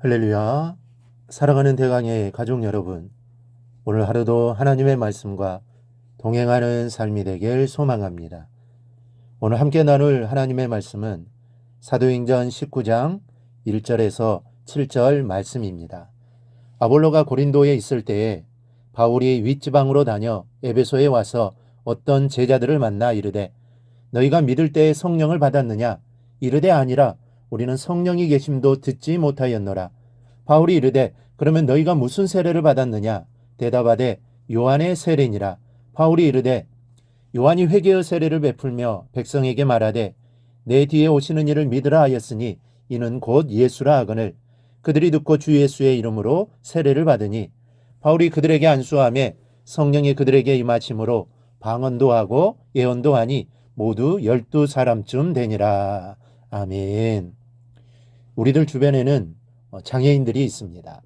할렐루야. 사랑하는 대강의 가족 여러분, 오늘 하루도 하나님의 말씀과 동행하는 삶이 되길 소망합니다. 오늘 함께 나눌 하나님의 말씀은 사도행전 19장 1절에서 7절 말씀입니다. 아볼로가 고린도에 있을 때에 바울이 윗지방으로 다녀 에베소에 와서 어떤 제자들을 만나 이르되 너희가 믿을 때에 성령을 받았느냐? 이르되 아니라 우리는 성령이 계심도 듣지 못하였노라. 바울이 이르되 그러면 너희가 무슨 세례를 받았느냐? 대답하되 요한의 세례니라. 바울이 이르되 요한이 회개의 세례를 베풀며 백성에게 말하되 내 뒤에 오시는 이를 믿으라 하였으니 이는 곧 예수라 하거늘 그들이 듣고 주 예수의 이름으로 세례를 받으니 바울이 그들에게 안수하며 성령이 그들에게 임하심으로 방언도 하고 예언도 하니 모두 12사람쯤 되니라. 아멘. 우리들 주변에는 장애인들이 있습니다.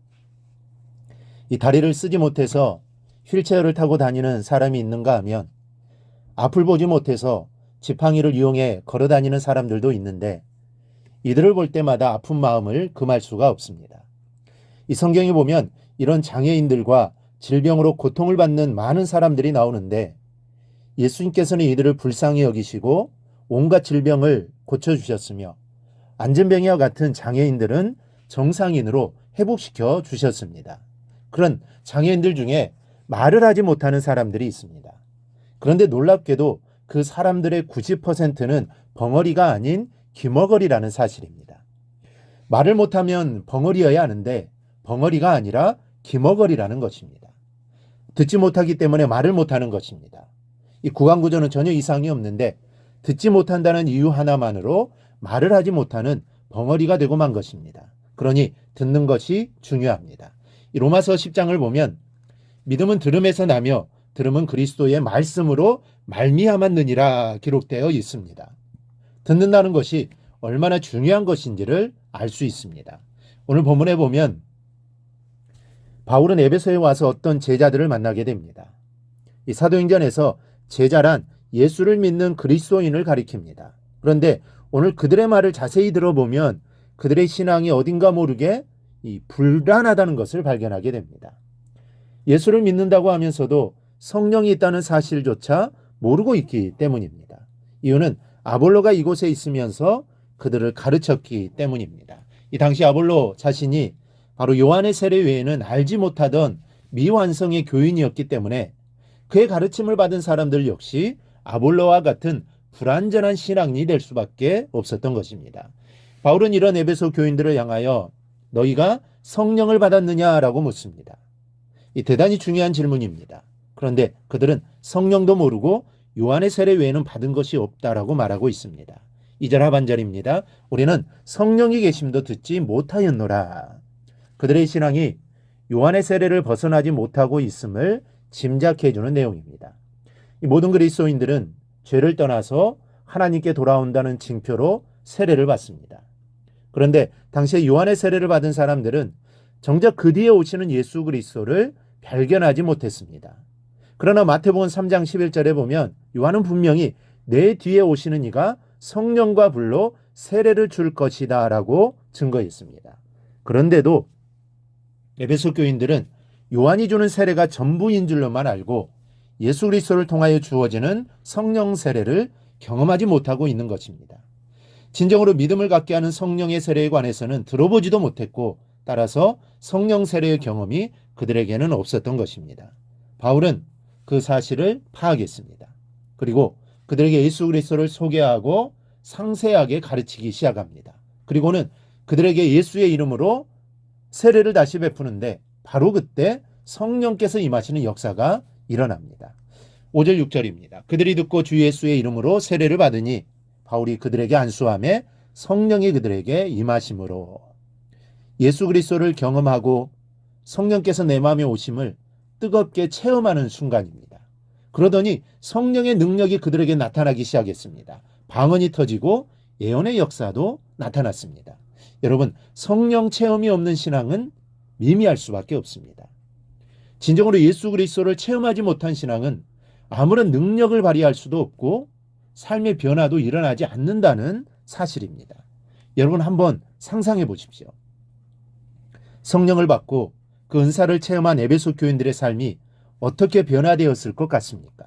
이 다리를 쓰지 못해서 휠체어를 타고 다니는 사람이 있는가 하면 앞을 보지 못해서 지팡이를 이용해 걸어 다니는 사람들도 있는데 이들을 볼 때마다 아픈 마음을 금할 수가 없습니다. 이 성경에 보면 이런 장애인들과 질병으로 고통을 받는 많은 사람들이 나오는데 예수님께서는 이들을 불쌍히 여기시고 온갖 질병을 고쳐주셨으며 안전병이와 같은 장애인들은 정상인으로 회복시켜 주셨습니다. 그런 장애인들 중에 말을 하지 못하는 사람들이 있습니다. 그런데 놀랍게도 그 사람들의 90%는 벙어리가 아닌 기머거리라는 사실입니다. 말을 못하면 벙어리여야 하는데 벙어리가 아니라 기머거리라는 것입니다. 듣지 못하기 때문에 말을 못하는 것입니다. 이 구강구조는 전혀 이상이 없는데 듣지 못한다는 이유 하나만으로 말을 하지 못하는 벙어리가 되고 만 것입니다. 그러니 듣는 것이 중요합니다. 이 로마서 10장을 보면 믿음은 들음에서 나며 들음은 그리스도의 말씀으로 말미암았느니라 기록되어 있습니다. 듣는다는 것이 얼마나 중요한 것인지를 알 수 있습니다. 오늘 본문에 보면 바울은 에베소에 와서 어떤 제자들을 만나게 됩니다. 이 사도행전에서 제자란 예수를 믿는 그리스도인을 가리킵니다. 그런데 오늘 그들의 말을 자세히 들어보면 그들의 신앙이 어딘가 모르게 불안하다는 것을 발견하게 됩니다. 예수를 믿는다고 하면서도 성령이 있다는 사실조차 모르고 있기 때문입니다. 이유는 아볼로가 이곳에 있으면서 그들을 가르쳤기 때문입니다. 이 당시 아볼로 자신이 바로 요한의 세례 외에는 알지 못하던 미완성의 교인이었기 때문에 그의 가르침을 받은 사람들 역시 아볼로와 같은 불완전한 신앙이 될 수밖에 없었던 것입니다. 바울은 이런 에베소 교인들을 향하여 너희가 성령을 받았느냐라고 묻습니다. 이 대단히 중요한 질문입니다. 그런데 그들은 성령도 모르고 요한의 세례 외에는 받은 것이 없다라고 말하고 있습니다. 2절 하반절입니다. 우리는 성령이 계심도 듣지 못하였노라. 그들의 신앙이 요한의 세례를 벗어나지 못하고 있음을 짐작해 주는 내용입니다. 이 모든 그리스도인들은 죄를 떠나서 하나님께 돌아온다는 징표로 세례를 받습니다. 그런데 당시에 요한의 세례를 받은 사람들은 정작 그 뒤에 오시는 예수 그리스도를 발견하지 못했습니다. 그러나 마태복음 3장 11절에 보면 요한은 분명히 내 뒤에 오시는 이가 성령과 불로 세례를 줄 것이다 라고 증거했습니다. 그런데도 에베소 교인들은 요한이 주는 세례가 전부인 줄로만 알고 예수 그리스도를 통하여 주어지는 성령 세례를 경험하지 못하고 있는 것입니다. 진정으로 믿음을 갖게 하는 성령의 세례에 관해서는 들어보지도 못했고 따라서 성령 세례의 경험이 그들에게는 없었던 것입니다. 바울은 그 사실을 파악했습니다. 그리고 그들에게 예수 그리스도를 소개하고 상세하게 가르치기 시작합니다. 그리고는 그들에게 예수의 이름으로 세례를 다시 베푸는데 바로 그때 성령께서 임하시는 역사가 일어납니다. 5절 6절입니다. 그들이 듣고 주 예수의 이름으로 세례를 받으니 바울이 그들에게 안수하며 성령이 그들에게 임하심으로 예수 그리스도를 경험하고 성령께서 내 마음에 오심을 뜨겁게 체험하는 순간입니다. 그러더니 성령의 능력이 그들에게 나타나기 시작했습니다. 방언이 터지고 예언의 역사도 나타났습니다. 여러분, 성령 체험이 없는 신앙은 미미할 수밖에 없습니다. 진정으로 예수 그리스도를 체험하지 못한 신앙은 아무런 능력을 발휘할 수도 없고 삶의 변화도 일어나지 않는다는 사실입니다. 여러분 한번 상상해 보십시오. 성령을 받고 그 은사를 체험한 에베소 교인들의 삶이 어떻게 변화되었을 것 같습니까?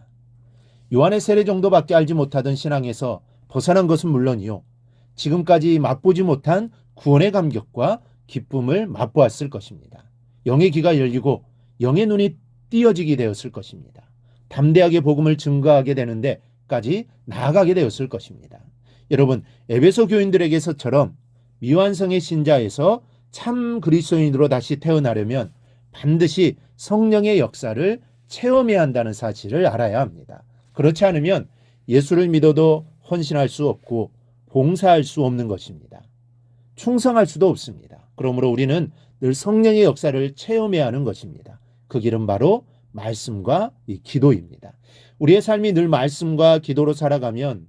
요한의 세례 정도밖에 알지 못하던 신앙에서 벗어난 것은 물론이요, 지금까지 맛보지 못한 구원의 감격과 기쁨을 맛보았을 것입니다. 영의 귀가 열리고 영의 눈이 띄어지게 되었을 것입니다. 담대하게 복음을 증거하게 되는데까지 나아가게 되었을 것입니다. 여러분, 에베소 교인들에게서처럼 미완성의 신자에서 참 그리스도인으로 다시 태어나려면 반드시 성령의 역사를 체험해야 한다는 사실을 알아야 합니다. 그렇지 않으면 예수를 믿어도 헌신할 수 없고 봉사할 수 없는 것입니다. 충성할 수도 없습니다. 그러므로 우리는 늘 성령의 역사를 체험해야 하는 것입니다. 그 길은 바로 말씀과 이 기도입니다. 우리의 삶이 늘 말씀과 기도로 살아가면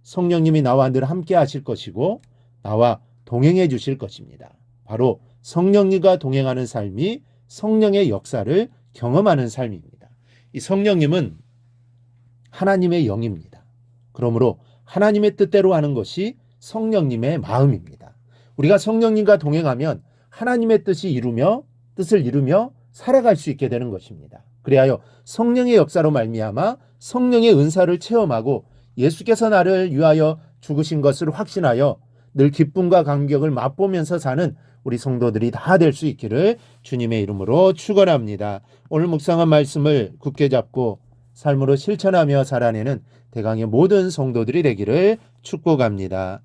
성령님이 나와 늘 함께 하실 것이고 나와 동행해 주실 것입니다. 바로 성령님과 동행하는 삶이 성령의 역사를 경험하는 삶입니다. 이 성령님은 하나님의 영입니다. 그러므로 하나님의 뜻대로 하는 것이 성령님의 마음입니다. 우리가 성령님과 동행하면 하나님의 뜻을 이루며 살아갈 수 있게 되는 것입니다. 그리하여 성령의 역사로 말미암아 성령의 은사를 체험하고 예수께서 나를 위하여 죽으신 것을 확신하여 늘 기쁨과 감격을 맛보면서 사는 우리 성도들이 다 될 수 있기를 주님의 이름으로 축원합니다. 오늘 묵상한 말씀을 굳게 잡고 삶으로 실천하며 살아내는 대강의 모든 성도들이 되기를 축복합니다.